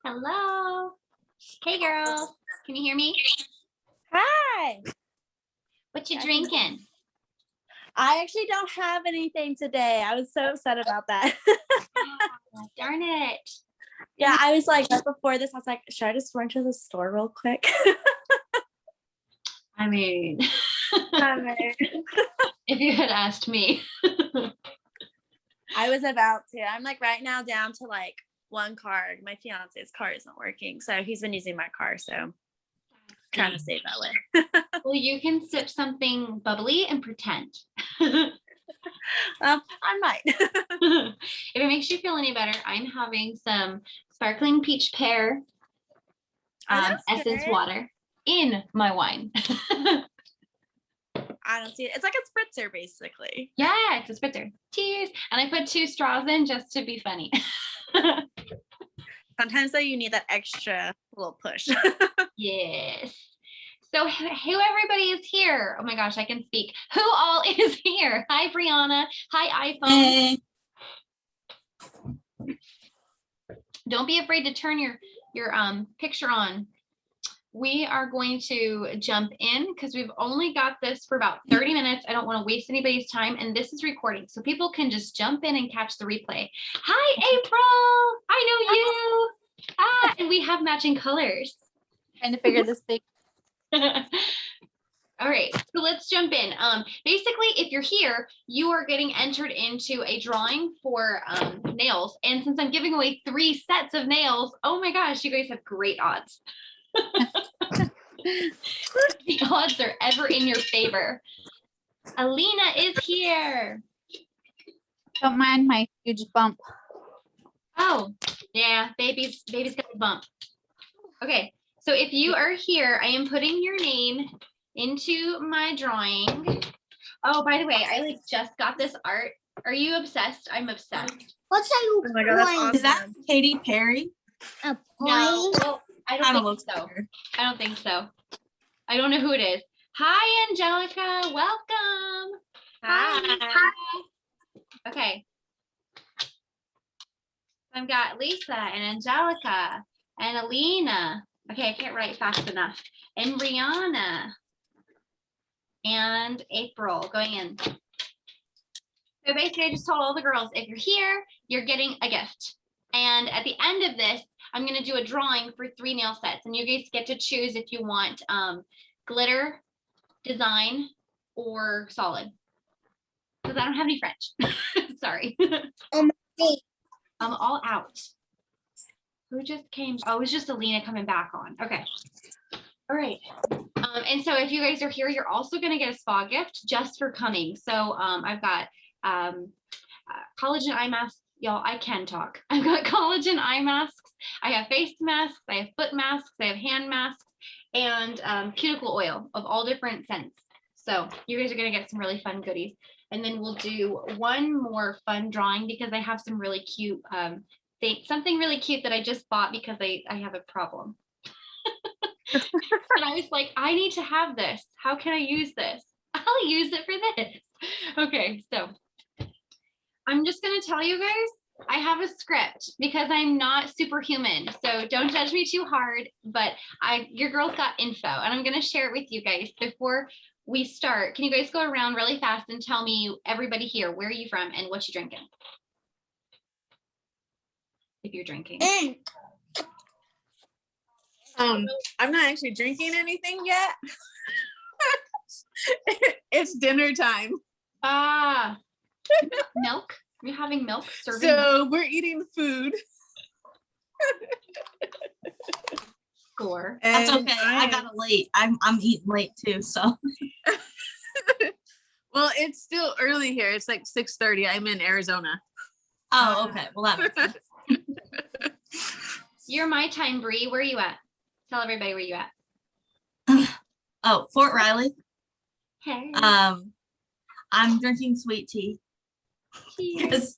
Hello. Hey, girls. Can you hear me? Hi. What you drinking? I actually don't have anything today. I was so upset about that. Oh, darn it. Yeah, I was like, right before this, I was like, should I just run to the store real quick? I mean, if you had asked me. I was about to. I'm like right now down to like one card. My fiance's car isn't working, so he's been using my car. So trying to save that way. Well, you can sip something bubbly and pretend. I might. If it makes you feel any better, I'm having some sparkling peach pear essence water in my wine. I don't see it. It's like a spritzer, basically. Yeah, it's a spritzer. Cheers. And I put 2 straws in just to be funny. Sometimes though you need that extra little push. Yes. So who everybody is here? Oh my gosh, I can speak. Who all is here? Hi, Brianna. Hi, iPhone. Hey. Don't be afraid to turn your picture on. We are going to jump in because we've only got this for about 30 minutes. I don't want to waste anybody's time. And this is recording, so people can just jump in and catch the replay. Hi, April. I know you. And we have matching colors. Trying to figure this thing. All right, so let's jump in. Basically, if you're here, you are getting entered into a drawing for nails. And since I'm giving away 3 sets of nails, oh my gosh, you guys have great odds. The odds are ever in your favor. Alina is here. Don't mind my huge bump. Oh, yeah, baby's got a bump. Okay, so if you are here, I am putting your name into my drawing. Oh, by the way, I like just got this art. Are you obsessed? I'm obsessed. What's that? Oh my God, that's awesome. Is that Katy Perry? A No, point? well, I don't think so. I don't think so. I don't know who it is. Hi, Angelica. Welcome. Hi. Okay. I've got Lisa and Angelica and Alina. Okay, I can't write fast enough. And Brianna and April going in. So basically, I just told all the girls, if you're here, you're getting a gift. And at the end of this, I'm going to do a drawing for 3 nail sets. And you guys get to choose if you want glitter, design, or solid. Because I don't have any French. Sorry. I'm all out. Who just came? Oh, it was just Alina coming back on. Okay. All right. And so if you guys are here, you're also going to get a spa gift just for coming. So I've got collagen eye masks. Y'all, I can talk. I've got collagen eye masks. I have face masks. I have foot masks. I have hand masks and cuticle oil of all different scents. So you guys are going to get some really fun goodies. And then we'll do one more fun drawing because I have some really cute something really cute that I just bought because I have a problem. And I was like, I need to have this. How can I use this? I'll use it for this. Okay, so I'm just going to tell you guys, I have a script because I'm not superhuman. So don't judge me too hard, but your girls got info and I'm going to share it with you guys before we start. Can you guys go around really fast and tell me, everybody here, where are you from and what you drinking? If you're drinking. I'm not actually drinking anything yet. It's dinner time. Milk? Are you having milk? Serving so milk? We're eating food. Score. That's okay. I got it late. I'm eating late too, so. Well, it's still early here. It's like 6:30. I'm in Arizona. Oh, okay. Well, that makes sense. You're my time, Bree. Where are you at? Tell everybody where you at. Oh, Fort Riley. Hey. I'm drinking sweet tea because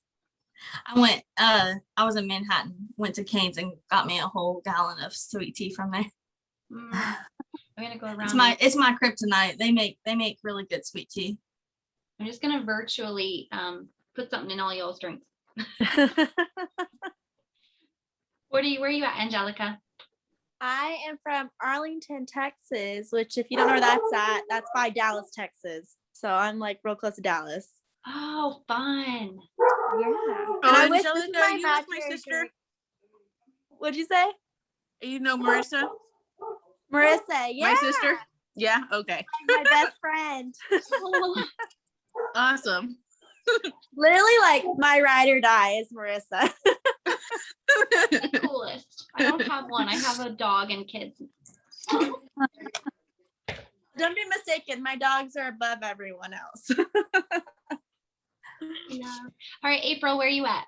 I was in Manhattan, went to Cane's and got me a whole gallon of sweet tea from there. I'm gonna go around. It's my kryptonite. They make really good sweet tea. I'm just gonna virtually put something in all y'all's drinks. Where are you at, Angelica? I am from Arlington, Texas, which if you don't know where that's at, that's by Dallas, Texas. So I'm like real close to Dallas. Oh, fun. Yeah. Oh, And I wish this Angelica, was my you with my imaginary sister? drink. What'd you say? You know Marissa? Marissa, yeah. My sister? Yeah, okay. My best friend. Awesome. Literally like my ride or die is Marissa. The coolest. I don't have one. I have a dog and kids. Don't be mistaken. My dogs are above everyone else. Yeah. All right, April, where are you at?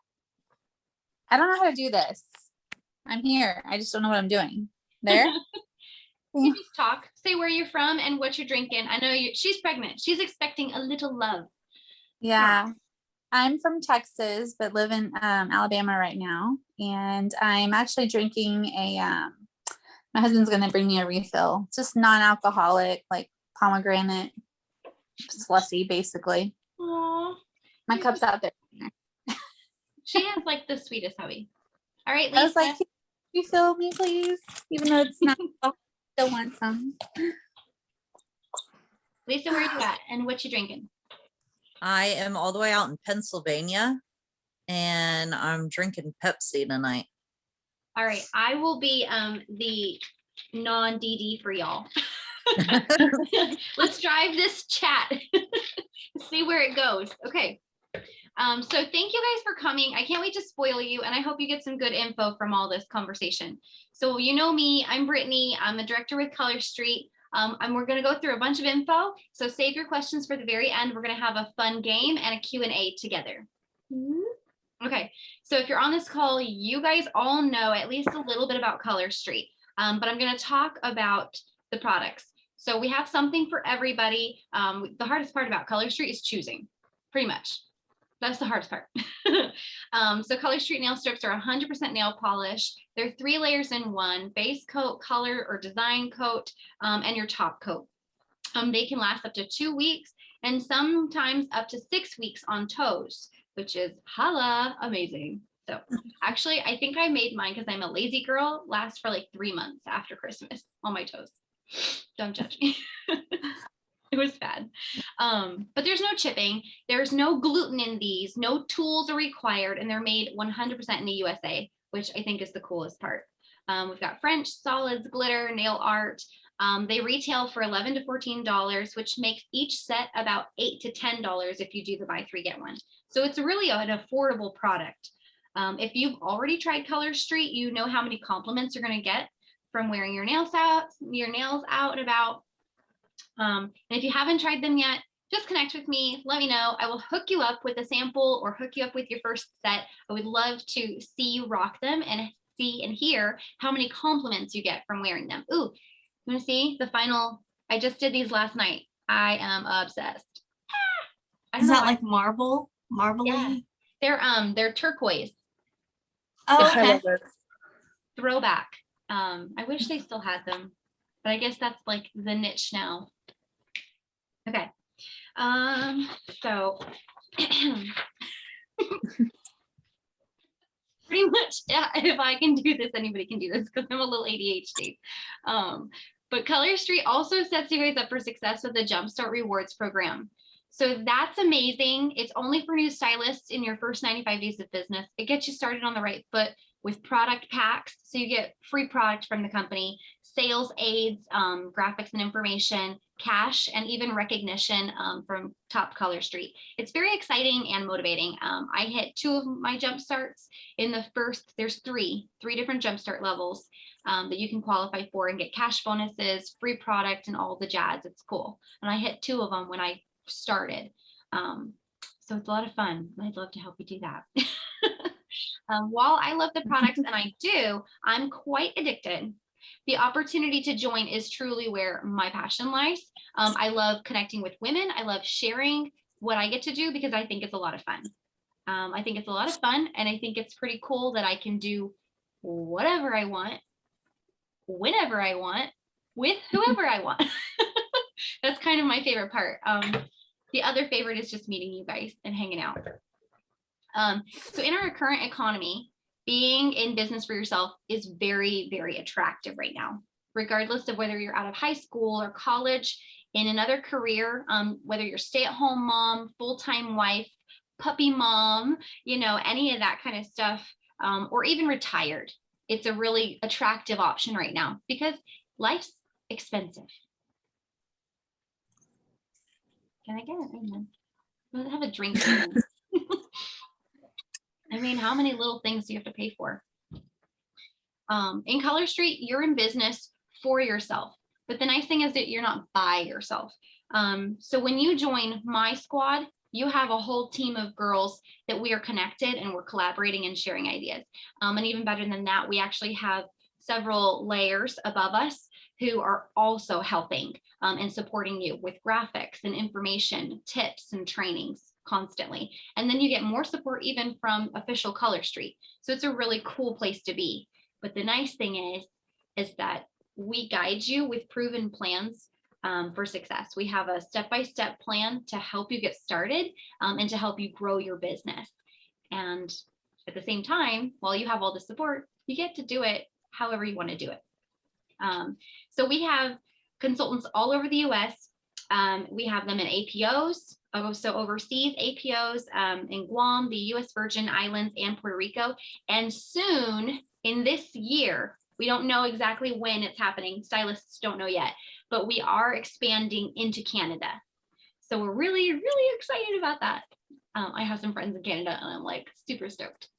I don't know how to do this. I'm here. I just don't know what I'm doing. There? You just talk. Say where you're from and what you're drinking. I know she's pregnant. She's expecting a little love. Yeah. I'm from Texas, but live in Alabama right now. And I'm actually drinking my husband's going to bring me a refill. Just non-alcoholic, like pomegranate slushy, basically. Aww. My cup's out there. She has like the sweetest hubby. All right, I was Lisa. like, can you refill me, please? Even though it's not, I still want some. Lisa, where you at and what you drinking? I am all the way out in Pennsylvania and I'm drinking Pepsi tonight. All right, I will be the non-DD for y'all. Let's drive this chat. See where it goes. Okay. So thank you guys for coming. I can't wait to spoil you, and I hope you get some good info from all this conversation. So you know me, I'm Brittany. I'm a director with Color Street. And we're going to go through a bunch of info. So save your questions for the very end. We're going to have a fun game and a Q&A together. Okay, so if you're on this call, you guys all know at least a little bit about Color Street, but I'm going to talk about the products. So we have something for everybody. The hardest part about Color Street is choosing, pretty much. That's the hardest part. So Color Street nail strips are 100% nail polish. They're 3 layers in one: base coat, color or design coat, and your top coat. They can last up to 2 weeks and sometimes up to 6 weeks on toes, which is holla amazing. So actually, I think I made mine because I'm a lazy girl, last for like 3 months after Christmas on my toes. Don't judge me. It was bad. But there's no chipping. There's no gluten in these. No tools are required, and they're made 100% in the USA, which I think is the coolest part. We've got French, solids, glitter, nail art. They retail for $11 to $14, which makes each set about $8 to $10 if you do the buy 3 get 1. So it's really an affordable product. If you've already tried Color Street, you know how many compliments you're going to get from wearing your nails out and about. And if you haven't tried them yet, just connect with me. Let me know. I will hook you up with a sample or hook you up with your first set. I would love to see you rock them and see and hear how many compliments you get from wearing them. Ooh, you want to see the final? I just did these last night. I am obsessed. Is that like marble? Marbly? Yeah. They're turquoise. Oh, I okay. love this. Throwback. I wish they still had them, but I guess that's like the niche now. Okay. So pretty much, yeah, if I can do this, anybody can do this because I'm a little ADHD. But Color Street also sets you guys up for success with the Jumpstart Rewards program. So that's amazing. It's only for new stylists in your first 95 days of business. It gets you started on the right foot with product packs. So you get free product from the company, sales aids, graphics and information, cash, and even recognition from Top Color Street. It's very exciting and motivating. I hit 2 of my jump starts in the first. There's three different jumpstart levels that you can qualify for and get cash bonuses, free product, and all the jazz. It's cool. And I hit 2 of them when I started. So it's a lot of fun. I'd love to help you do that. While I love the products, and I do, I'm quite addicted. The opportunity to join is truly where my passion lies. I love connecting with women. I love sharing what I get to do because I think it's a lot of fun. I think it's a lot of fun, and I think it's pretty cool that I can do whatever I want, whenever I want, with whoever I want. That's kind of my favorite part. The other favorite is just meeting you guys and hanging out. So in our current economy, being in business for yourself is very, very attractive right now, regardless of whether you're out of high school or college, in another career, whether you're stay-at-home mom, full-time wife, puppy mom, you know, any of that kind of stuff, or even retired. It's a really attractive option right now because life's expensive. Can I get it? Amen. I'll have a drink. I mean, how many little things do you have to pay for? In Color Street, you're in business for yourself. But the nice thing is that you're not by yourself. So when you join my squad, you have a whole team of girls that we are connected and we're collaborating and sharing ideas. And even better than that, we actually have several layers above us who are also helping and supporting you with graphics and information, tips and trainings constantly. And then you get more support even from official Color Street. So it's a really cool place to be. But the nice thing is that we guide you with proven plans for success. We have a step-by-step plan to help you get started and to help you grow your business. And at the same time, while you have all the support, you get to do it however you want to do it. So we have consultants all over the US. We have them in APOs, so overseas APOs in Guam, the US Virgin Islands, and Puerto Rico. And soon in this year, we don't know exactly when it's happening. Stylists don't know yet, but we are expanding into Canada. So we're really, really excited about that. I have some friends in Canada and I'm like super stoked.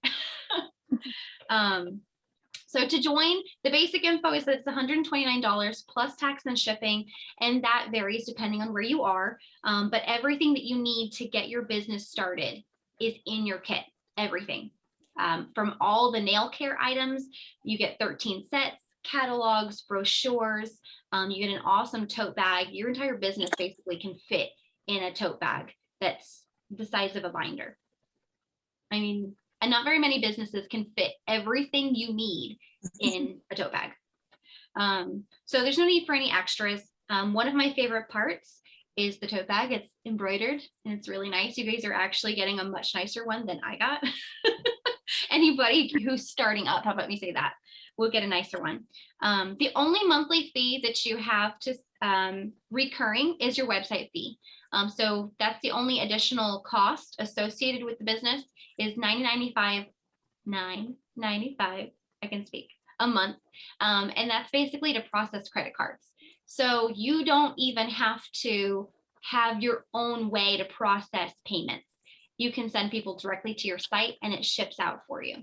So to join, the basic info is that it's $129 plus tax and shipping, and that varies depending on where you are. But everything that you need to get your business started is in your kit, everything. From all the nail care items, you get 13 sets, catalogs, brochures, you get an awesome tote bag. Your entire business basically can fit in a tote bag that's the size of a binder. I mean, and not very many businesses can fit everything you need in a tote bag. So there's no need for any extras. One of my favorite parts is the tote bag. It's embroidered and it's really nice. You guys are actually getting a much nicer one than I got. Anybody who's starting up, how about me say that, will get a nicer one. The only monthly fee that you have to recurring is your website fee. So that's the only additional cost associated with the business is $9.95, I can speak, a month. And that's basically to process credit cards. So you don't even have to have your own way to process payments. You can send people directly to your site and it ships out for you.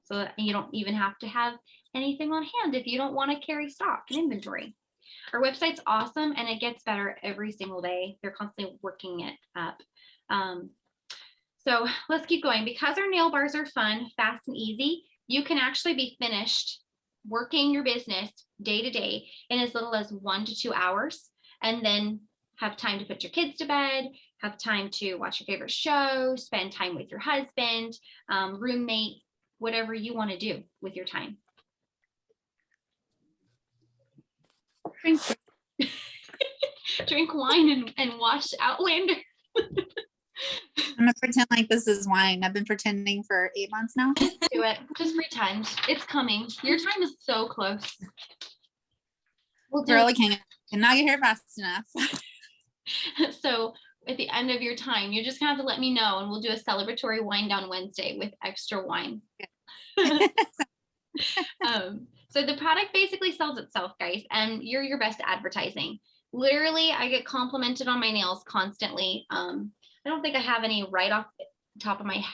So you don't even have to have anything on hand if you don't want to carry stock and inventory. Our website's awesome and it gets better every single day. They're constantly working it up. So let's keep going. Because our nail bars are fun, fast and easy, you can actually be finished working your business day to day in as little as 1 to 2 hours, and then have time to put your kids to bed, have time to watch your favorite show, spend time with your husband, roommate, whatever you want to do with your time. Drink wine and watch Outlander. I'm gonna pretend like this is wine. I've been pretending for 8 months now. Do it. Just pretend. It's coming. Your time is so close. We'll do Really cannot get here fast enough. So at the end of your time, you're just gonna have to let me know and we'll do a celebratory wine down Wednesday with extra wine. So the product basically sells itself, guys, and you're your best advertising. Literally, I get complimented on my nails constantly. I don't think I have any right off the top of my,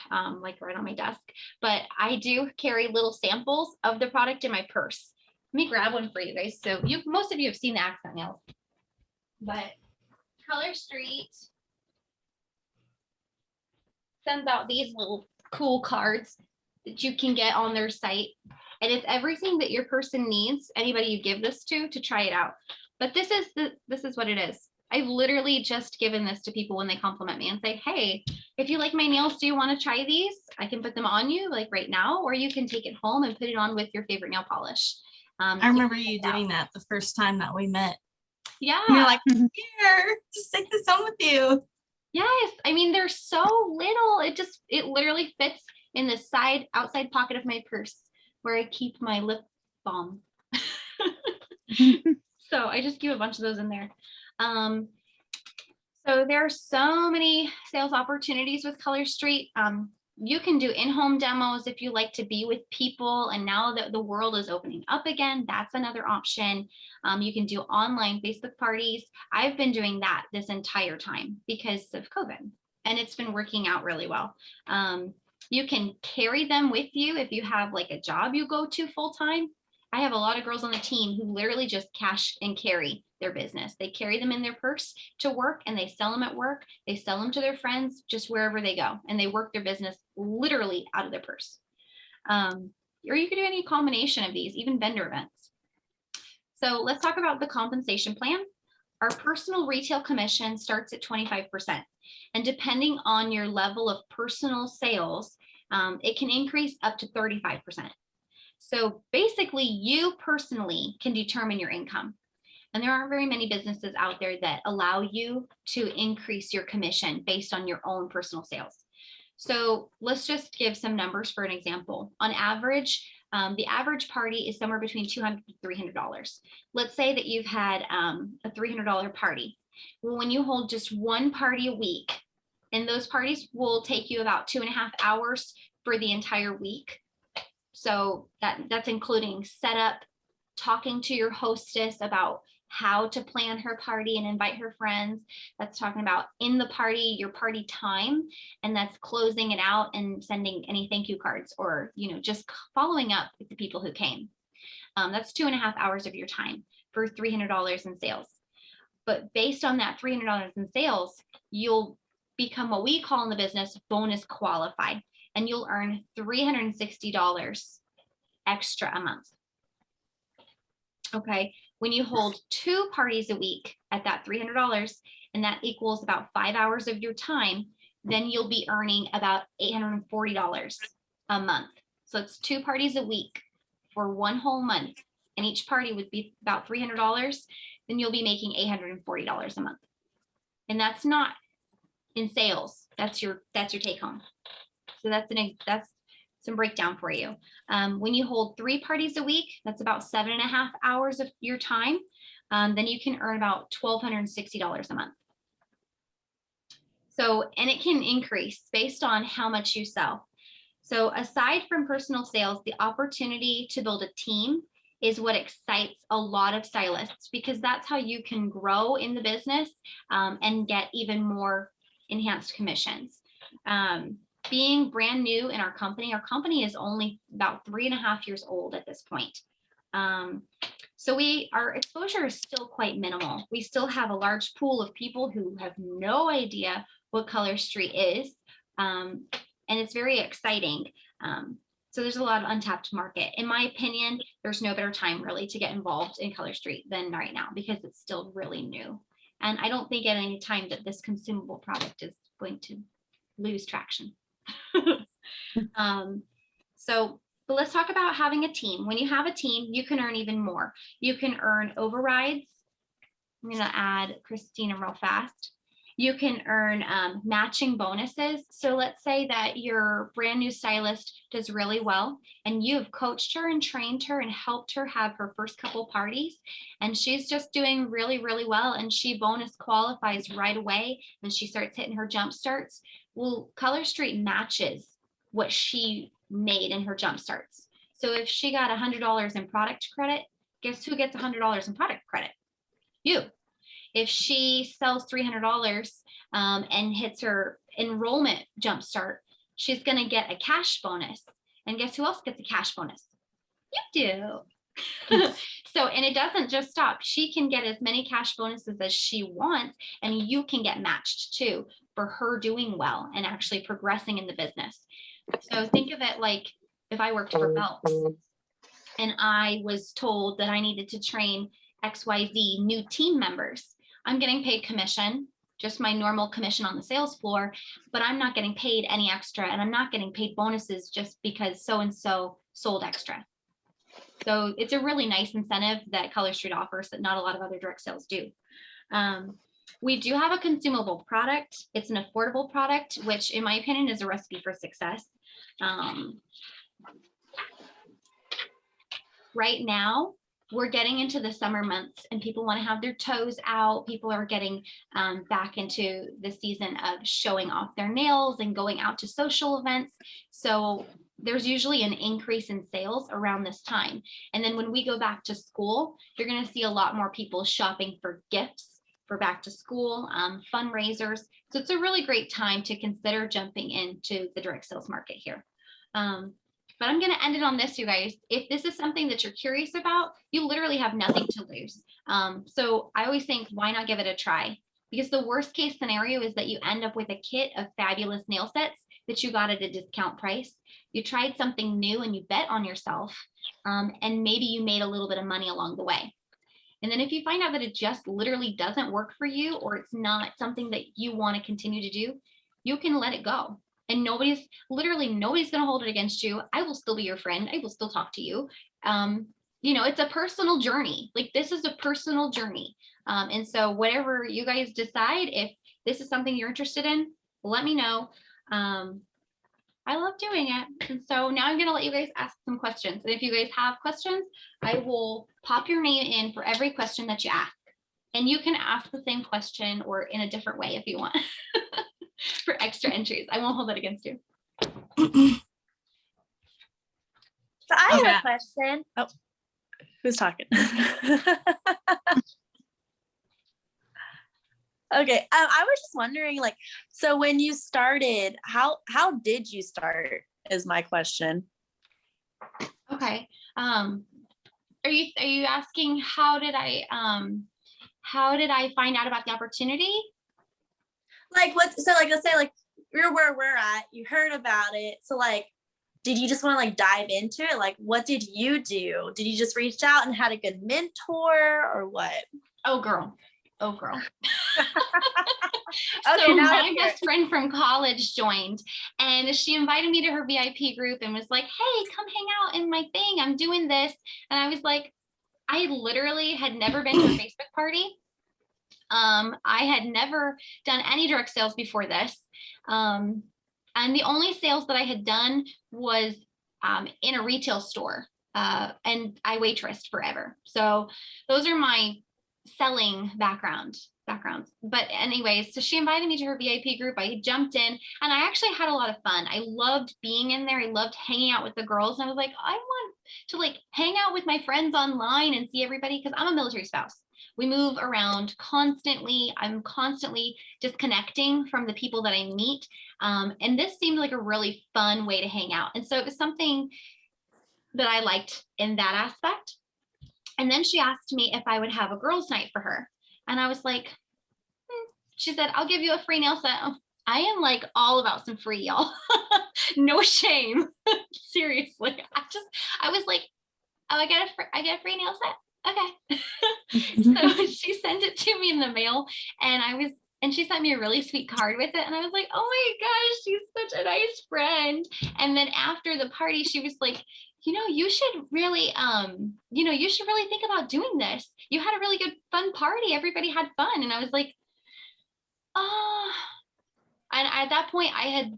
like right on my desk, but I do carry little samples of the product in my purse. Let me grab one for you guys. So most of you have seen the accent nails, but Color Street sends out these little cool cards that you can get on their site. And it's everything that your person needs, anybody you give this to try it out. But this is what it is. I've literally just given this to people when they compliment me and say, hey, if you like my nails, do you want to try these? I can put them on you like right now, or you can take it home and put it on with your favorite nail polish. I remember you doing that the first time that we met. Yeah. And you're like, here, just take this home with you. Yes. I mean, they're so little. It literally fits in the outside pocket of my purse where I keep my lip balm. So I just keep a bunch of those in there. So there are so many sales opportunities with Color Street. You can do in-home demos if you like to be with people. And now that the world is opening up again, that's another option. You can do online Facebook parties. I've been doing that this entire time because of COVID, and it's been working out really well. You can carry them with you if you have like a job you go to full time. I have a lot of girls on the team who literally just cash and carry their business. They carry them in their purse to work and they sell them at work. They sell them to their friends just wherever they go, and they work their business literally out of their purse. Or you could do any combination of these, even vendor events. So let's talk about the compensation plan. Our personal retail commission starts at 25%. And depending on your level of personal sales, it can increase up to 35%. So basically, you personally can determine your income. And there aren't very many businesses out there that allow you to increase your commission based on your own personal sales. So let's just give some numbers for an example. On average, the average party is somewhere between $200 to $300. Let's say that you've had a $300 party. Well, when you hold just one party a week, and those parties will take you about 2.5 hours for the entire week. So that's including setup, talking to your hostess about how to plan her party and invite her friends. That's talking about in the party, your party time, and that's closing it out and sending any thank you cards, or just following up with the people who came. That's 2.5 hours of your time for $300 in sales. But based on that $300 in sales, you'll become what we call in the business bonus qualified, and you'll earn $360 extra a month. Okay, when you hold 2 parties a week at that $300, and that equals about 5 hours of your time, then you'll be earning about $840 a month. So it's 2 parties a week for 1 whole month, and each party would be about $300. Then you'll be making $840 a month, and that's not in sales. That's your take home. So that's some breakdown for you. When you hold 3 parties a week, that's about 7.5 hours of your time. Then you can earn about $1,260 a month. So, and it can increase based on how much you sell. So aside from personal sales, the opportunity to build a team is what excites a lot of stylists, because that's how you can grow in the business and get even more enhanced commissions. Being brand new in our company is only about 3.5 years old at this point. So our exposure is still quite minimal. We still have a large pool of people who have no idea what Color Street is. And it's very exciting. So there's a lot of untapped market. In my opinion, there's no better time really to get involved in Color Street than right now, because it's still really new. And I don't think at any time that this consumable product is going to lose traction. But let's talk about having a team. When you have a team, you can earn even more. You can earn overrides. I'm going to add Christina real fast. You can earn matching bonuses. So let's say that your brand new stylist does really well, and you've coached her and trained her and helped her have her first couple parties, and she's just doing really, really well, and she bonus qualifies right away, and she starts hitting her jump starts. Well, Color Street matches what she made in her jump starts. So if she got $100 in product credit, guess who gets $100 in product credit? You. If she sells $300 and hits her enrollment jumpstart, she's going to get a cash bonus. And guess who else gets a cash bonus? You do. So, and it doesn't just stop. She can get as many cash bonuses as she wants, and you can get matched too for her doing well and actually progressing in the business. So think of it like if I worked for Belks and I was told that I needed to train XYZ new team members. I'm getting paid commission, just my normal commission on the sales floor, but I'm not getting paid any extra, and I'm not getting paid bonuses just because so-and-so sold extra. So it's a really nice incentive that Color Street offers that not a lot of other direct sales do. We do have a consumable product. It's an affordable product, which in my opinion is a recipe for success. Right now, we're getting into the summer months and people want to have their toes out. People are getting back into the season of showing off their nails and going out to social events. So there's usually an increase in sales around this time. And then when we go back to school, you're going to see a lot more people shopping for gifts for back to school, fundraisers. So it's a really great time to consider jumping into the direct sales market here. But I'm going to end it on this, you guys. If this is something that you're curious about, you literally have nothing to lose. So I always think, why not give it a try? Because the worst case scenario is that you end up with a kit of fabulous nail sets that you got at a discount price. You tried something new and you bet on yourself, and maybe you made a little bit of money along the way. And then if you find out that it just literally doesn't work for you, or it's not something that you want to continue to do, you can let it go. And nobody's going to hold it against you. I will still be your friend. I will still talk to you. It's a personal journey. Like, this is a personal journey. And so whatever you guys decide, if this is something you're interested in, let me know. I love doing it. And so now I'm going to let you guys ask some questions. And if you guys have questions, I will pop your name in for every question that you ask. And you can ask the same question or in a different way if you want. For extra entries. I won't hold that against you. So I have a question. Oh, who's talking? Okay. I was just wondering, like, so when you started, how did you start is my question. Okay. Are you asking how did I find out about the opportunity? Like, let's say like you're where we're at, you heard about it. So like, did you just want to like dive into it? Like, what did you do? Did you just reach out and had a good mentor or what? Oh, girl. Okay, So my best friend from college joined, and she invited me to her VIP group and was like, hey, come hang out in my thing. I'm doing this. And I was like, I literally had never been to a Facebook party. I had never done any direct sales before this. And the only sales that I had done was in a retail store, and I waitressed forever. So those are my selling backgrounds. But anyways, so she invited me to her VIP group. I jumped in and I actually had a lot of fun. I loved being in there. I loved hanging out with the girls. And I was like, I want to like hang out with my friends online and see everybody, because I'm a military spouse. We move around constantly. I'm constantly disconnecting from the people that I meet. And this seemed like a really fun way to hang out. And so it was something that I liked in that aspect. And then she asked me if I would have a girls' night for her. And I was like, she said, I'll give you a free nail set. I am like all about some free, y'all. No shame. Seriously. I was like, oh, I get a free nail set. Okay. So she sent it to me in the mail, and she sent me a really sweet card with it. And I was like, oh my gosh, she's such a nice friend. And then after the party, she was like, you should really think about doing this. You had a really good fun party. Everybody had fun. And I was like, oh, and at that point I had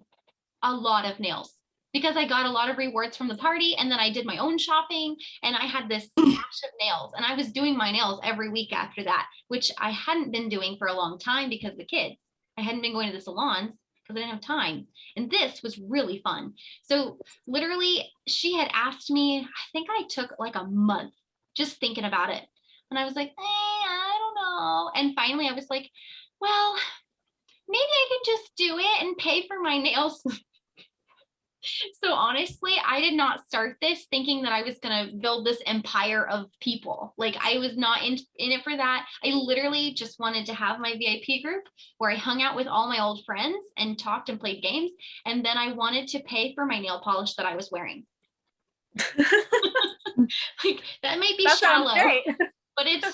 a lot of nails because I got a lot of rewards from the party. And then I did my own shopping and I had this stash of nails, and I was doing my nails every week after that, which I hadn't been doing for a long time because of the kids. I hadn't been going to the salons because I didn't have time. And this was really fun. So literally she had asked me, I think I took like a month just thinking about it. And I was like, I don't know. And finally I was like, well, maybe I can just do it and pay for my nails. So honestly, I did not start this thinking that I was going to build this empire of people. Like, I was not in it for that. I literally just wanted to have my VIP group where I hung out with all my old friends and talked and played games. And then I wanted to pay for my nail polish that I was wearing. Like, that might be shallow, but it's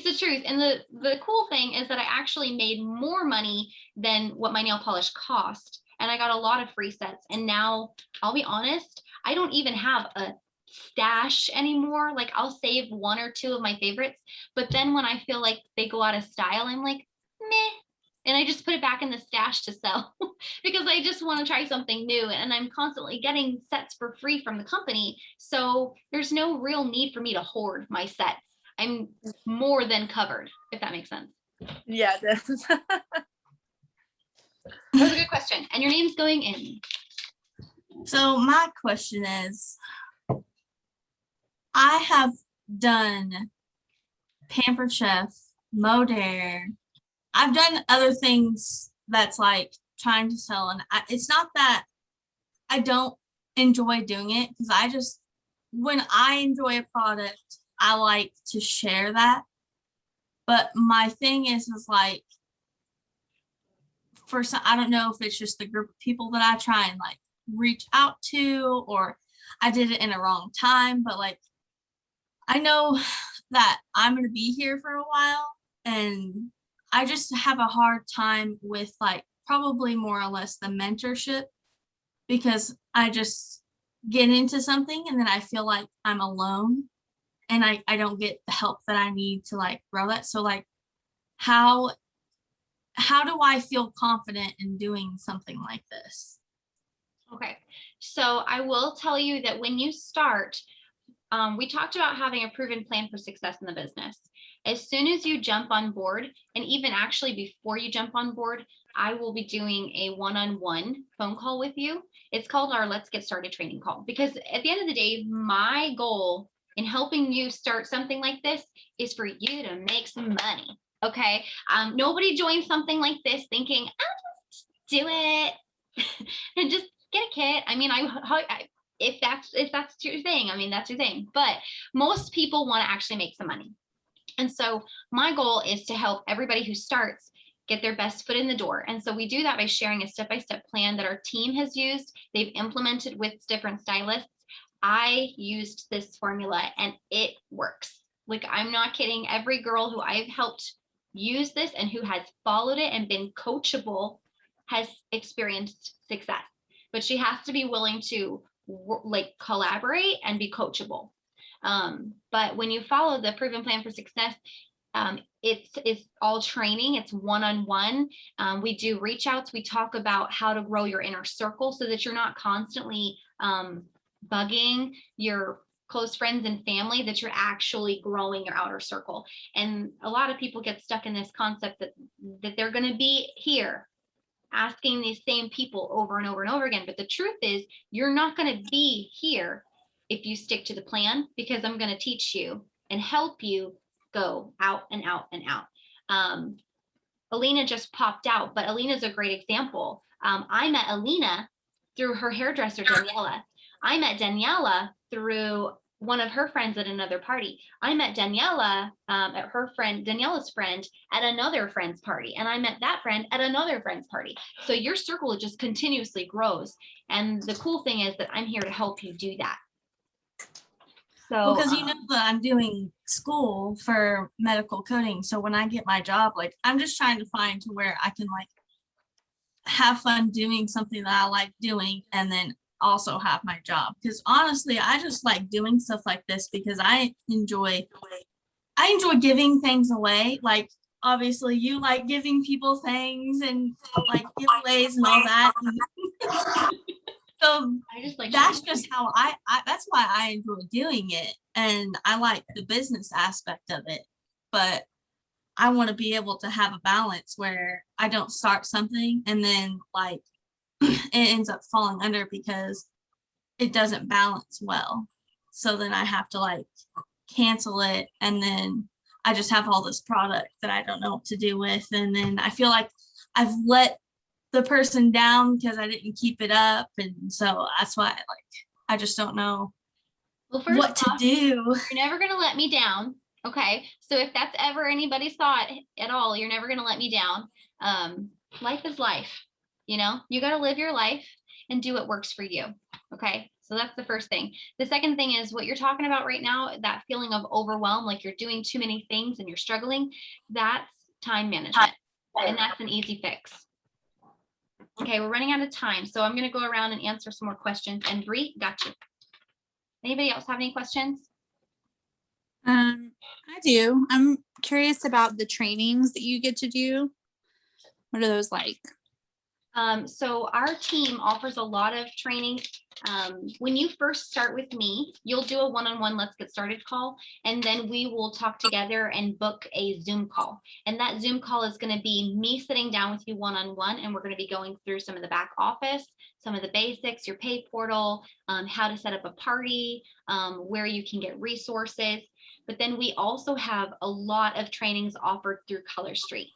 the truth. And the cool thing is that I actually made more money than what my nail polish cost. And I got a lot of free sets. And now, I'll be honest, I don't even have a stash anymore. Like, I'll save one or two of my favorites. But then when I feel like they go out of style, I'm like, meh. and I just put it back in the stash to sell because I just want to try something new, and I'm constantly getting sets for free from the company. So there's no real need for me to hoard my sets. I'm more than covered, if that makes sense. Yeah, it does. That was a good question. And your name's going in. So my question is, I have done Pampered Chef, Modere. I've done other things that's like trying to sell, and it's not that I don't enjoy doing it, because when I enjoy a product, I like to share that. But my thing is like, for some, I don't know if it's just the group of people that I try and like reach out to, or I did it in a wrong time, but like, I know that I'm going to be here for a while, and I just have a hard time with like probably more or less the mentorship, because I just get into something and then I feel like I'm alone and I don't get the help that I need to like grow that. So like, how do I feel confident in doing something like this? Okay, so I will tell you that when you start, we talked about having a proven plan for success in the business. As soon as you jump on board, and even actually before you jump on board, I will be doing a one-on-one phone call with you. It's called our Let's Get Started training call, because at the end of the day, my goal in helping you start something like this is for you to make some money. Okay. Nobody joins something like this thinking, I'll just do it and just get a kit. I mean, if that's your thing, I mean, that's your thing. But most people want to actually make some money. And so my goal is to help everybody who starts get their best foot in the door. And so we do that by sharing a step-by-step plan that our team has used. They've implemented with different stylists. I used this formula and it works. Like, I'm not kidding. Every girl who I've helped use this and who has followed it and been coachable has experienced success. But she has to be willing to like collaborate and be coachable. But when you follow the proven plan for success, it's all training. It's one-on-one. We do reach outs. We talk about how to grow your inner circle so that you're not constantly bugging your close friends and family, that you're actually growing your outer circle. And a lot of people get stuck in this concept that they're going to be here asking these same people over and over and over again. But the truth is, you're not going to be here if you stick to the plan, because I'm going to teach you and help you go out and out and out. Alina just popped out, but Alina's a great example. I met Alina through her hairdresser, Daniela. I met Daniela through one of her friends at another party. I met Daniela at Daniela's friend at another friend's party. And I met that friend at another friend's party. So your circle just continuously grows. And the cool thing is that I'm here to help you do that. So, because you know that I'm doing school for medical coding. So when I get my job, like, I'm just trying to find to where I can like have fun doing something that I like doing, and then also have my job. Because honestly, I just like doing stuff like this because I enjoy giving things away. Like, obviously you like giving people things and like giveaways and all that. So I just like that's just how I that's why I enjoy doing it, and I like the business aspect of it. But I want to be able to have a balance where I don't start something and then like it ends up falling under because it doesn't balance well. So then I have to like cancel it, and then I just have all this product that I don't know what to do with, and then I feel like I've let the person down because I didn't keep it up, and so that's why like I just don't know what to do. You're never gonna let me down. Okay, so if that's ever anybody's thought at all, you're never gonna let me down. Life is life. You know, you got to live your life and do what works for you. Okay, so that's the first thing. The second thing is what you're talking about right now, that feeling of overwhelm, like you're doing too many things and you're struggling. That's time management, and that's an easy fix. Okay, we're running out of time, so I'm going to go around and answer some more questions. And Bree, got you. Anybody else have any questions? I do. I'm curious about the trainings that you get to do. What are those like? So our team offers a lot of training. When you first start with me, you'll do a one-on-one let's get started call, and then we will talk together and book a Zoom call. And that Zoom call is going to be me sitting down with you one-on-one, and we're going to be going through some of the back office, some of the basics, your pay portal, how to set up a party, where you can get resources. But then we also have a lot of trainings offered through Color Street.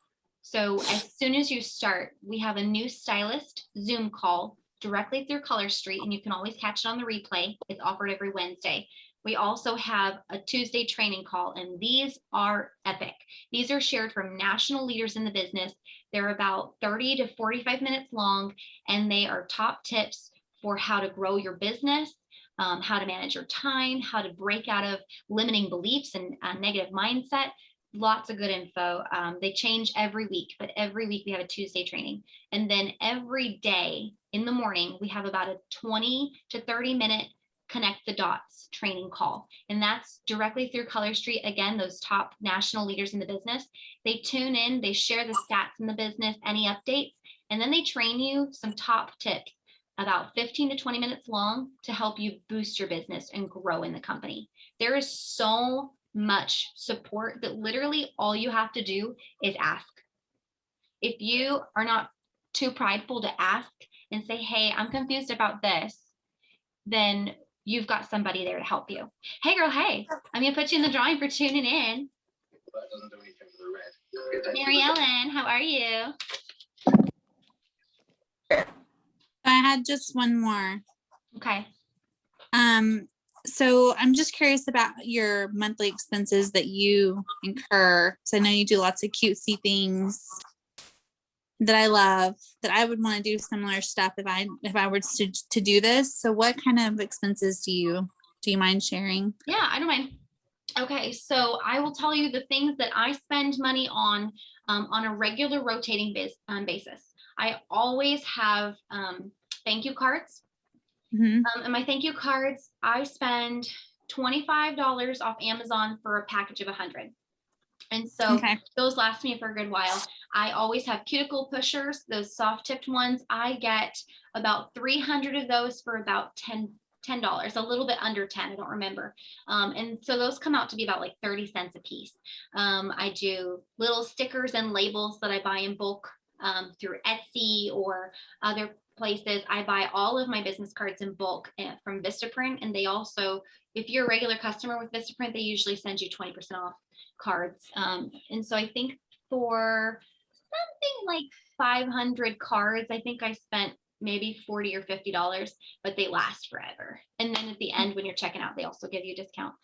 So as soon as you start, we have a new stylist Zoom call directly through Color Street, and you can always catch it on the replay. It's offered every Wednesday. We also have a Tuesday training call, and these are epic. These are shared from national leaders in the business. They're about 30 to 45 minutes long, and they are top tips for how to grow your business, how to manage your time, how to break out of limiting beliefs and negative mindset. Lots of good info. They change every week, but every week we have a Tuesday training. And then every day in the morning, we have about a 20 to 30 minute connect the dots training call. And that's directly through Color Street. Again, those top national leaders in the business, they tune in, they share the stats in the business, any updates, and then they train you some top tips about 15 to 20 minutes long to help you boost your business and grow in the company. There is so much support that literally all you have to do is ask. If you are not too prideful to ask and say, hey, I'm confused about this, then you've got somebody there to help you. Hey girl, hey, I'm gonna put you in the drawing for tuning in. Mary Ellen, how are you? I had just one more. Okay. So I'm just curious about your monthly expenses that you incur. So I know you do lots of cutesy things that I love, that I would want to do similar stuff if I were to do this. So what kind of expenses do you mind sharing? Yeah, I don't mind. Okay, so I will tell you the things that I spend money on a regular rotating basis. I always have thank you cards. Mhm. And my thank you cards, I spend $25 off Amazon for a package of 100. And so Okay. those last me for a good while. I always have cuticle pushers, those soft tipped ones. I get about 300 of those for about $10, a little bit under 10, I don't remember. And so those come out to be about like 30 cents a piece. I do little stickers and labels that I buy in bulk through Etsy or other places. I buy all of my business cards in bulk from Vistaprint, and they also, if you're a regular customer with Vistaprint, they usually send you 20% off cards. And so I think for something like 500 cards, I think I spent maybe $40 or $50, but they last forever. And then at the end, when you're checking out, they also give you a discount.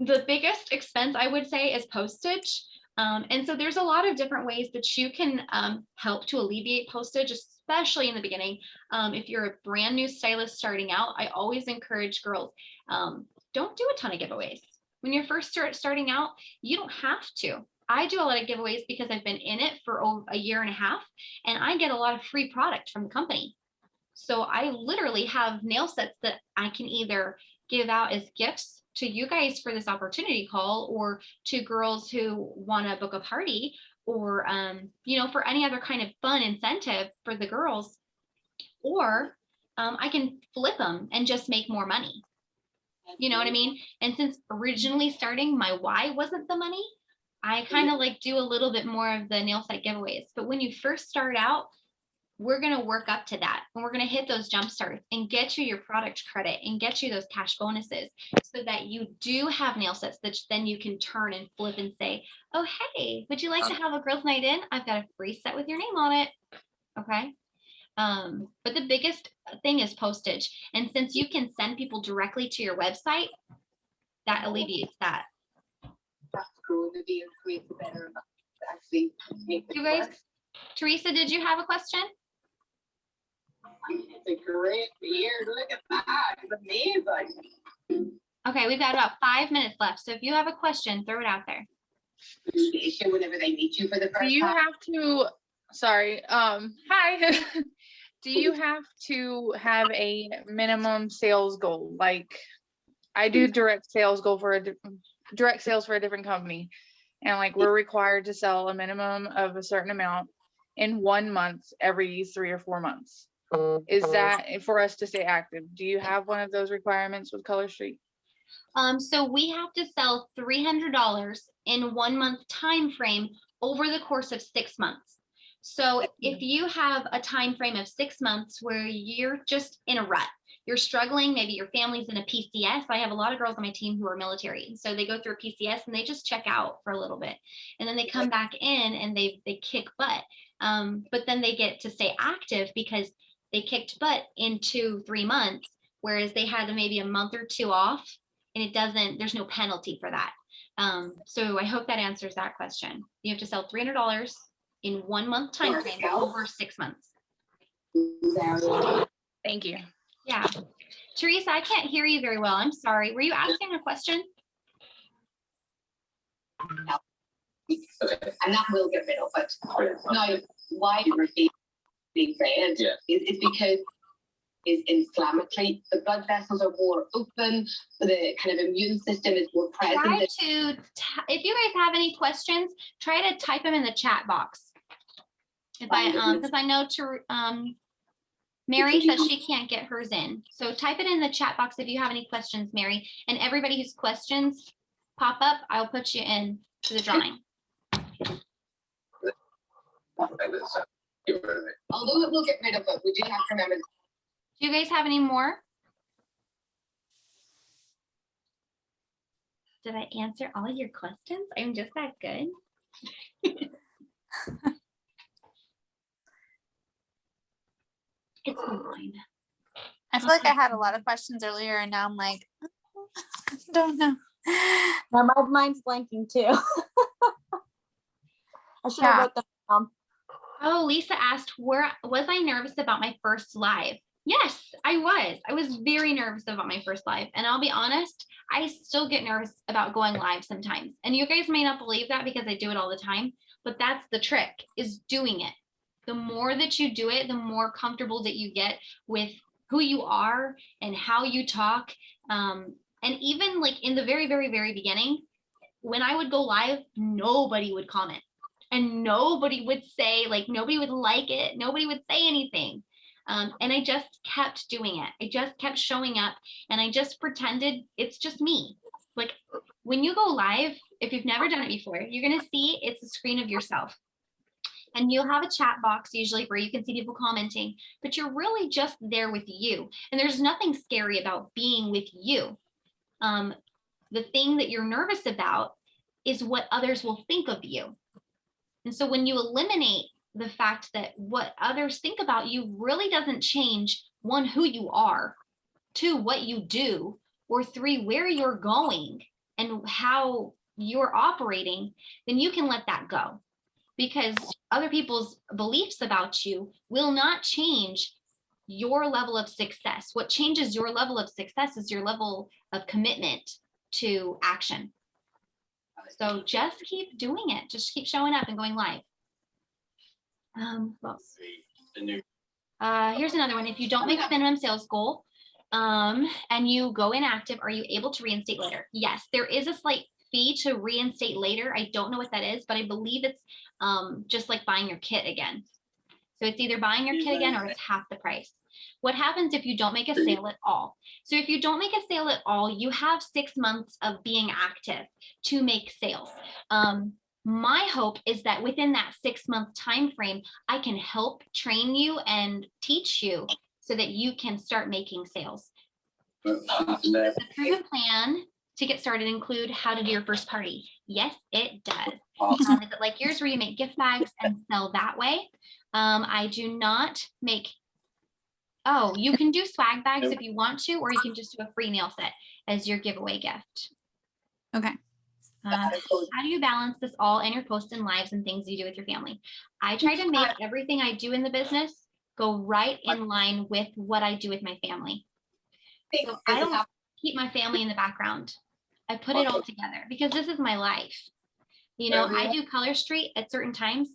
The biggest expense I would say is postage. And so there's a lot of different ways that you can help to alleviate postage, especially in the beginning. If you're a brand new stylist starting out, I always encourage girls, don't do a ton of giveaways. When you're first starting out, you don't have to. I do a lot of giveaways because I've been in it for over a year and a half, and I get a lot of free product from the company. So I literally have nail sets that I can either give out as gifts to you guys for this opportunity call, or to girls who want to book a party, or for any other kind of fun incentive for the girls, or I can flip them and just make more money. You know what I mean? And since originally starting, my why wasn't the money, I kind of like do a little bit more of the nail set giveaways. But when you first start out, we're going to work up to that, and we're going to hit those jump starts and get you your product credit and get you those cash bonuses so that you do have nail sets that then you can turn and flip and say, oh, hey, would you like to have a girls' night in? I've got a free set with your name on it. Okay. But the biggest thing is postage. And since you can send people directly to your website, that alleviates that. That's cool. The video creates a better actually. You guys, Teresa, did you have a question? It's a great year. Look at that. It's amazing. Okay, we've got about 5 minutes left. So if you have a question, throw it out there. Communication whenever they meet you for the first Do you time. have to, sorry, hi. Do you have to have a minimum sales goal? Like I do direct sales for a different company. and like we're required to sell a minimum of a certain amount in 1 month every 3 or 4 months. Is that for us to stay active? Do you have one of those requirements with Color Street? So we have to sell $300 in 1 month time frame over the course of 6 months. So if you have a time frame of 6 months where you're just in a rut, you're struggling, maybe your family's in a PCS. I have a lot of girls on my team who are military, and so they go through a PCS and they just check out for a little bit, and then they come back in and they kick butt. But then they get to stay active because they kicked butt in 2-3 months, whereas they had maybe a month or 2 off, and there's no penalty for that. So I hope that answers that question. You have to sell $300 in 1 month time frame over 6 months. Thank you. Yeah. Teresa, I can't hear you very well. I'm sorry. Were you asking a question? And that will get rid of it. Now, why we're being red is because is inflammatory. The blood vessels are more open. The kind of immune system is more present. Try to, if you guys have any questions, try to type them in the chat box. If because I know Mary says she can't get hers in. So type it in the chat box if you have any questions, Mary. And everybody whose questions pop up, I'll put you in to the drawing. Although it will get rid of it, we do have to remember. Do you guys have any more? Did I answer all of your questions? I'm just that good. It's fine. I feel like I had a lot of questions earlier and now I'm like, I don't know. Now my mind's blanking too. I should have wrote them down. Oh, Lisa asked, was I nervous about my first live? Yes, I was. I was very nervous about my first live. And I'll be honest, I still get nervous about going live sometimes. And you guys may not believe that because I do it all the time, but that's the trick, is doing it. The more that you do it, the more comfortable that you get with who you are and how you talk. And even like in the very, very, very beginning, when I would go live, nobody would comment. And nobody would say, like, nobody would like it. Nobody would say anything. And I just kept doing it. I just kept showing up and I just pretended it's just me. Like when you go live, if you've never done it before, you're going to see it's a screen of yourself. And you'll have a chat box usually where you can see people commenting, but you're really just there with you. And there's nothing scary about being with you. The thing that you're nervous about is what others will think of you. And so when you eliminate the fact that what others think about you really doesn't change, 1, who you are, 2, what you do, or 3, where you're going and how you're operating, then you can let that go. Because other people's beliefs about you will not change your level of success. What changes your level of success is your level of commitment to action. So just keep doing it. Just keep showing up and going live. Here's another one. If you don't make a minimum sales goal and you go inactive, are you able to reinstate later? Yes, there is a slight fee to reinstate later. I don't know what that is, but I believe it's just like buying your kit again. So it's either buying your kit again or it's half the price. What happens if you don't make a sale at all? So if you don't make a sale at all, you have 6 months of being active to make sales. My hope is that within that 6-month time frame, I can help train you and teach you so that you can start making sales. The proven plan to get started include how to do your first party? Yes, it does. Is it like yours where you make gift bags and sell that way? I do not make, oh, you can do swag bags if you want to, or you can just do a free nail set as your giveaway gift. Okay. How do you balance this all in your posts and lives and things you do with your family? I try to make everything I do in the business go right in line with what I do with my family. So I don't keep my family in the background. I put it all together because this is my life. You know, I do Color Street at certain times.